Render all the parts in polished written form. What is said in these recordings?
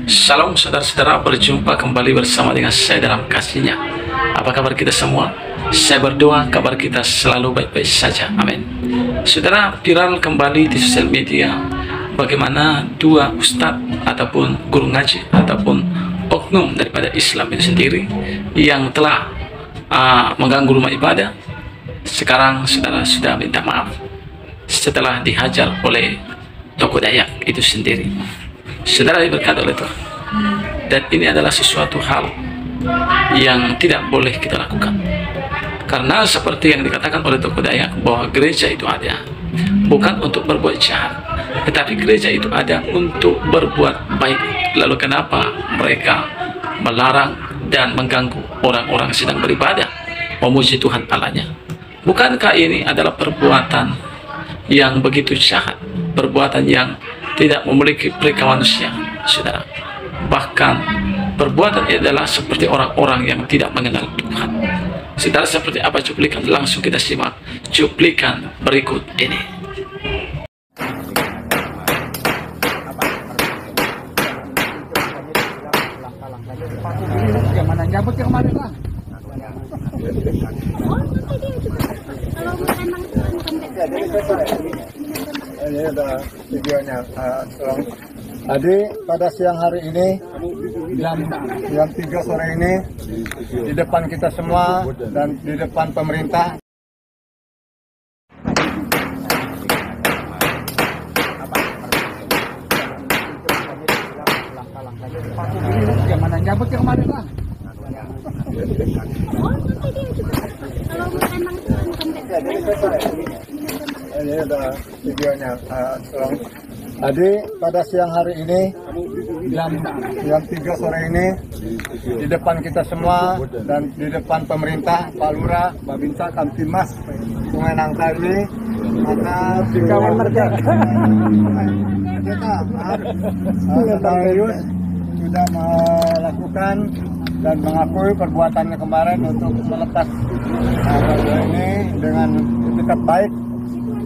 Salam saudara-saudara, berjumpa kembali bersama dengan saya dalam kasihnya. Apa kabar kita semua? Saya berdoa kabar kita selalu baik-baik saja, amin. Saudara, viral kembali di sosial media bagaimana dua ustadz ataupun guru ngaji ataupun oknum daripada Islam itu sendiri yang telah mengganggu rumah ibadah. Sekarang saudara sudah minta maaf setelah dihajar oleh tokoh Dayak itu sendiri. Saudara diberkati oleh Tuhan. Dan ini adalah sesuatu hal yang tidak boleh kita lakukan. Karena seperti yang dikatakan oleh tokoh Dayak bahwa gereja itu ada bukan untuk berbuat jahat, tetapi gereja itu ada untuk berbuat baik. Lalu kenapa mereka melarang dan mengganggu orang-orang sedang beribadah memuji Tuhan Allahnya? Bukankah ini adalah perbuatan yang begitu jahat, perbuatan yang tidak memiliki kemanusiaan, saudara? Bahkan perbuatan ini adalah seperti orang-orang yang tidak mengenal Tuhan. Saudara, seperti apa cuplikan? Langsung kita simak cuplikan berikut ini. Gimana nyabut yang kemarin lah? Ini ada videonya. Tadi pada siang hari ini jam 3 sore ini di depan kita semua dan di depan pemerintah gimana nyabut yang kemarin lah? Ini ada videonya. Tadi pada siang hari ini jam 3 sore ini di depan kita semua dan di depan pemerintah, Pak Lurah, Babinsa, Kamtimas, Sungai Nangka ini karena kawan mereka kita serius sudah melakukan dan mengakui perbuatannya kemarin untuk melepas ini dengan etikat baik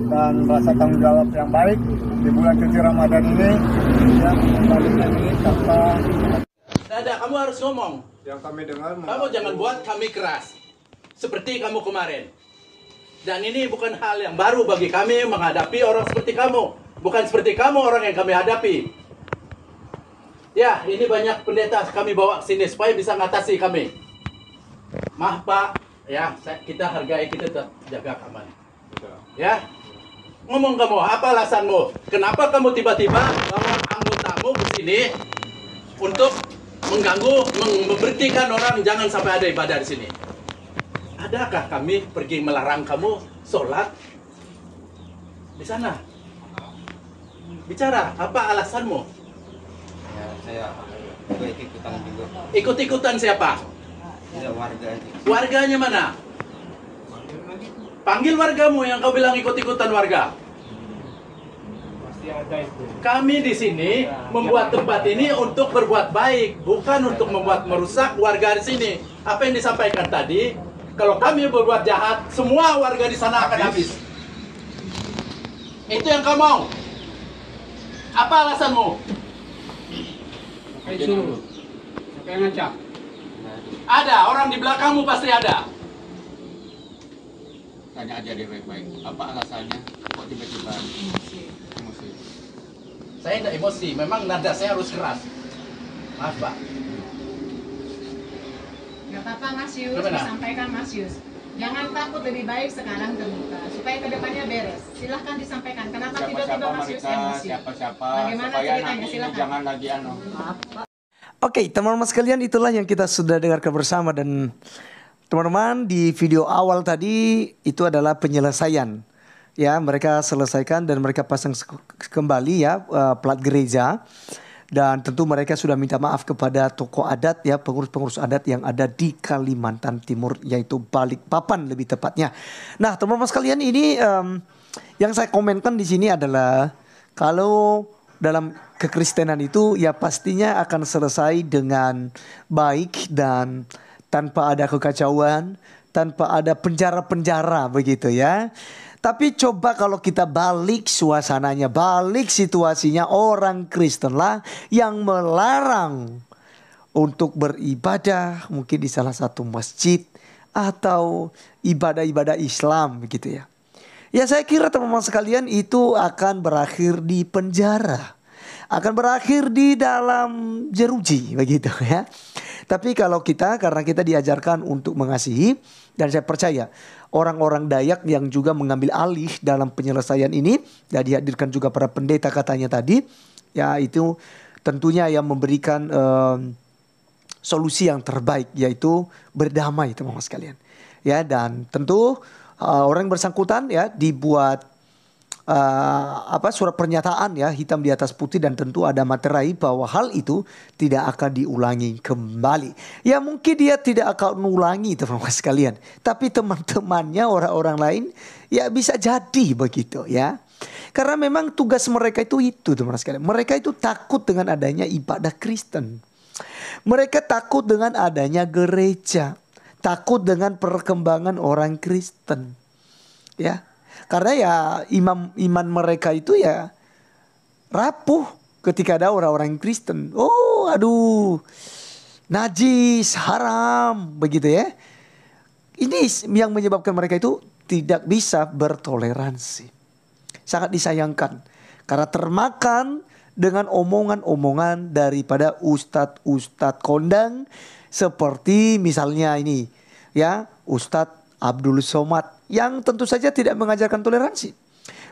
dan rasa tanggung jawab yang baik di bulan suci Ramadan ini yang kembalikan ini tanpa Dada, kamu harus ngomong. yang kami dengar. Kamu jangan buat kami keras seperti kamu kemarin. Dan ini bukan hal yang baru bagi kami menghadapi orang seperti kamu. Bukan seperti kamu orang yang kami hadapi. Ya, ini banyak pendeta kami bawa ke sini supaya bisa mengatasi kami. Maaf Pak, ya kita hargai, kita tetap jaga keamanan. Ya, ngomong kamu, apa alasanmu? Kenapa kamu tiba-tiba bawa anggotamu ke sini untuk mengganggu, memberhentikan orang jangan sampai ada ibadah di sini? Adakah kami pergi melarang kamu sholat di sana? Bicara, apa alasanmu? Ya, saya ikut-ikutan juga. Ikut-ikutan siapa? Tidak, warga aja. Warganya mana? Panggil wargamu yang kau bilang ikut-ikutan warga. Kami di sini membuat tempat ini untuk berbuat baik, bukan untuk membuat merusak warga di sini. Apa yang disampaikan tadi, kalau kami berbuat jahat, semua warga di sana akan habis. Itu yang kau mau. Apa alasanmu? Siapa yang ngajak? Ada, orang di belakangmu pasti ada. Tanya aja dia baik-baik. Apa alasannya? Kok tiba-tiba emosi? Saya tidak emosi, memang nada saya harus keras. Maaf Pak. Gak apa-apa Mas Yus, Gimana? disampaikan Mas Yus. Jangan takut, lebih baik sekarang terbuka supaya kedepannya beres. Silahkan disampaikan. Kenapa tiba-tiba Mas Yus emosi? Siapa-siapa, Bagaimana supaya ceritanya? nanti ini Silahkan. jangan lagi Oke, teman-teman sekalian, itulah yang kita sudah dengarkan bersama. Dan teman-teman, di video awal tadi itu adalah penyelesaian. Ya, mereka selesaikan dan mereka pasang kembali ya plat gereja. Dan tentu mereka sudah minta maaf kepada tokoh adat ya, pengurus-pengurus adat yang ada di Kalimantan Timur, yaitu Balikpapan lebih tepatnya. Nah, teman-teman sekalian, ini yang saya komenkan di sini adalah kalau dalam kekristenan itu ya pastinya akan selesai dengan baik dan tanpa ada kekacauan, tanpa ada penjara-penjara begitu ya. Tapi coba kalau kita balik suasananya, balik situasinya, orang Kristen lah yang melarang untuk beribadah mungkin di salah satu masjid atau ibadah-ibadah Islam begitu ya. Ya saya kira teman-teman sekalian itu akan berakhir di penjara. Akan berakhir di dalam jeruji begitu ya. Tapi kalau kita, karena kita diajarkan untuk mengasihi, dan saya percaya orang-orang Dayak yang juga mengambil alih dalam penyelesaian ini, dan dihadirkan juga para pendeta katanya tadi, ya itu tentunya yang memberikan solusi yang terbaik, yaitu berdamai teman-teman sekalian. Ya, dan tentu orang yang bersangkutan ya dibuat surat pernyataan ya hitam di atas putih, dan tentu ada materai bahwa hal itu tidak akan diulangi kembali. Ya mungkin dia tidak akan mengulangi teman-teman sekalian, tapi teman-temannya orang-orang lain ya bisa jadi begitu ya. Karena memang tugas mereka itu teman-teman sekalian. Mereka itu takut dengan adanya ibadah Kristen. Mereka takut dengan adanya gereja, takut dengan perkembangan orang Kristen. Ya. Karena ya iman mereka itu ya rapuh ketika ada orang-orang Kristen. Oh aduh, najis, haram begitu ya. Ini yang menyebabkan mereka itu tidak bisa bertoleransi. Sangat disayangkan karena termakan dengan omongan-omongan daripada ustadz-ustadz kondang. Seperti misalnya ini ya, Ustadz Abdul Somad yang tentu saja tidak mengajarkan toleransi.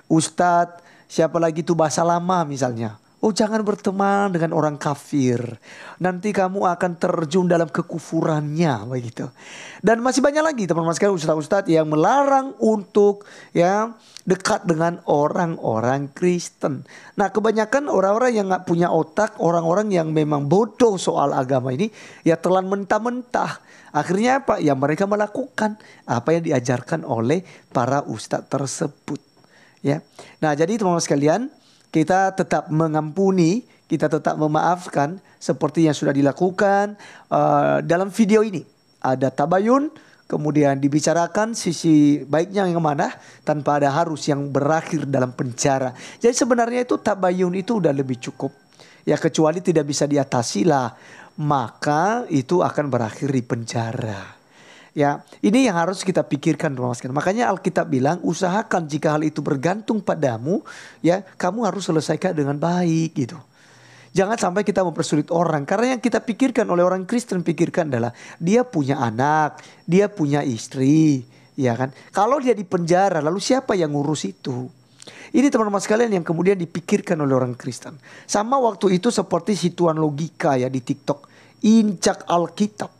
Ustadz siapa lagi itu bahasa lama misalnya. Oh jangan berteman dengan orang kafir, nanti kamu akan terjun dalam kekufurannya begitu. Dan masih banyak lagi teman-teman sekalian ustadz-ustadz yang melarang untuk ya dekat dengan orang-orang Kristen. Nah kebanyakan orang-orang yang gak punya otak, orang-orang yang memang bodoh soal agama ini ya telan mentah-mentah. Akhirnya apa? Ya mereka melakukan apa yang diajarkan oleh para ustadz tersebut. Ya. Nah jadi teman-teman sekalian, kita tetap mengampuni, kita tetap memaafkan seperti yang sudah dilakukan dalam video ini. Ada tabayun, kemudian dibicarakan sisi baiknya yang mana tanpa ada harus yang berakhir dalam penjara. Jadi sebenarnya itu tabayun itu udah lebih cukup. Ya kecuali tidak bisa diatasi lah, maka itu akan berakhir di penjara. Ya, ini yang harus kita pikirkan teman-teman. Makanya Alkitab bilang usahakan jika hal itu bergantung padamu, ya kamu harus selesaikan dengan baik gitu. Jangan sampai kita mempersulit orang. Karena yang kita pikirkan oleh orang Kristen pikirkan adalah dia punya anak, dia punya istri, ya kan? Kalau dia di penjara, lalu siapa yang ngurus itu? Ini teman-teman sekalian yang kemudian dipikirkan oleh orang Kristen. Sama waktu itu seperti situan logika ya di TikTok, incak Alkitab,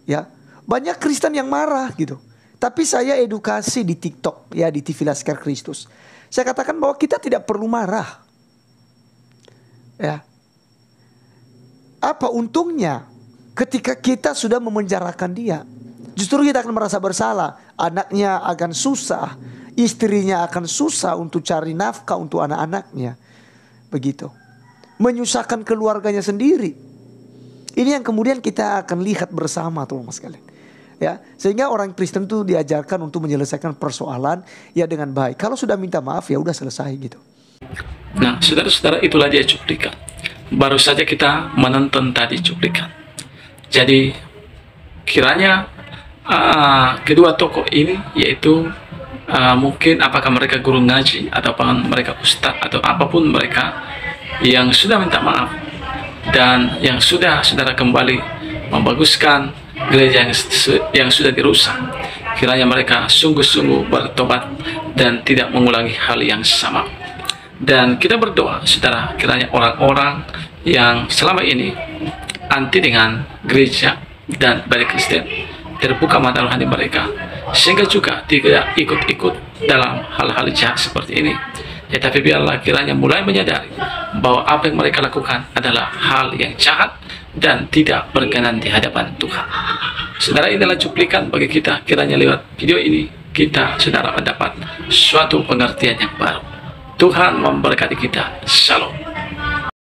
ya. Banyak Kristen yang marah gitu. Tapi saya edukasi di TikTok ya di TV Laskar Kristus. Saya katakan bahwa kita tidak perlu marah. Ya. Apa untungnya ketika kita sudah memenjarakan dia? Justru kita akan merasa bersalah. Anaknya akan susah, istrinya akan susah untuk cari nafkah untuk anak-anaknya. Begitu. Menyusahkan keluarganya sendiri. Ini yang kemudian kita akan lihat bersama teman-teman sekalian. Ya, sehingga orang Kristen itu diajarkan untuk menyelesaikan persoalan ya dengan baik. Kalau sudah minta maaf ya udah selesai gitu. Nah, saudara-saudara, itulah dia cuplikan. Baru saja kita menonton tadi cuplikan. Jadi kiranya kedua tokoh ini yaitu mungkin apakah mereka guru ngaji atau mereka ustadz atau apapun mereka yang sudah minta maaf dan yang sudah saudara kembali membaguskan gereja yang sudah dirusak. Kiranya mereka sungguh-sungguh bertobat dan tidak mengulangi hal yang sama. Dan kita berdoa saudara, kiranya orang-orang yang selama ini anti dengan gereja dan ibadah Kristen terbuka mata rohani mereka, sehingga juga tidak ikut-ikut dalam hal-hal jahat seperti ini. Ya, tapi biarlah kiranya mulai menyadari bahwa apa yang mereka lakukan adalah hal yang jahat dan tidak berkenan di hadapan Tuhan. Saudara, inilah cuplikan bagi kita. Kiranya lewat video ini kita saudara mendapat suatu pengertian yang baru. Tuhan memberkati kita. Shalom.